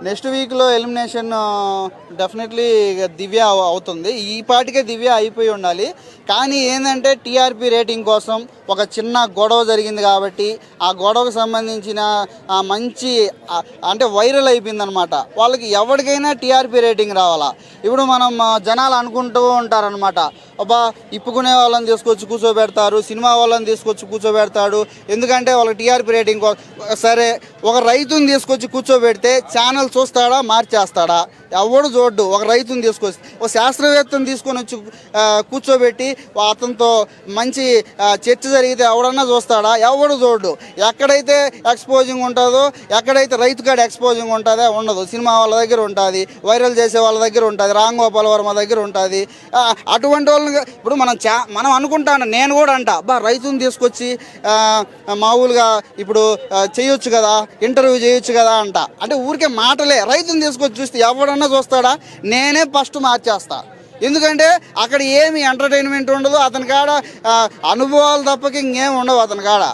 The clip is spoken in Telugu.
నెక్స్ట్ వీక్లో ఎలిమినేషన్ డెఫినెట్లీ దివ్య అవుతుంది. ఈ పాటికే దివ్య అయిపోయి ఉండాలి. కానీ ఏంటంటే టీఆర్పీ రేటింగ్ కోసం ఒక చిన్న గొడవ జరిగింది కాబట్టి ఆ గొడవకు సంబంధించిన మంచి అంటే వైరల్ అయిపోయిందనమాట. వాళ్ళకి ఎవరికైనా టీఆర్పీ రేటింగ్ రావాలా. ఇప్పుడు మనం జనాలు అనుకుంటూ ఉంటారనమాట, అబ్బా ఇప్పుకునే వాళ్ళని తీసుకొచ్చి కూర్చోబెడతారు, సినిమా వాళ్ళని తీసుకొచ్చి కూర్చోబెడతాడు, ఎందుకంటే వాళ్ళకి టీఆర్పీ రేటింగ్. సరే, ఒక రైతుని తీసుకొచ్చి కూర్చోబెడితే ఛానల్ చూస్తాడా, మార్చేస్తాడా? ఎవడు చూడ్డు. ఒక రైతుని తీసుకొచ్చి, ఒక శాస్త్రవేత్తను తీసుకొని వచ్చి కూర్చోబెట్టి అతనితో మంచి చర్చ జరిగితే ఎవడన్నా చూస్తాడా? ఎవడు చూడ్డు. ఎక్కడైతే ఎక్స్పోజింగ్ ఉంటుందో, ఎక్కడైతే రైతు కాడ ఎక్స్పోజింగ్ ఉంటుందో ఉండదు. సినిమా వాళ్ళ దగ్గర ఉంటుంది, వైరల్ చేసే వాళ్ళ దగ్గర ఉంటుంది, రామ్ గోపాల్ వర్మ దగ్గర ఉంటుంది. అటువంటి వాళ్ళని ఇప్పుడు మనం అనుకుంటాను, నేను కూడా అంట, అబ్బా రైతుని తీసుకొచ్చి మామూలుగా ఇప్పుడు చేయొచ్చు కదా, ఇంటర్వ్యూ చేయొచ్చు కదా అంట. అంటే ఊరికే మాటలే. రైతుని తీసుకొచ్చి చూస్తే ఎవడన్నా చూస్తాడా? నేనే ఫస్ట్ మార్చేస్తా. ఎందుకంటే అక్కడ ఏమి ఎంటర్టైన్మెంట్ ఉండదు, అతని కాడ అనుభవాలు తప్పకి ఇంకేమి ఉండవు అతని కాడ.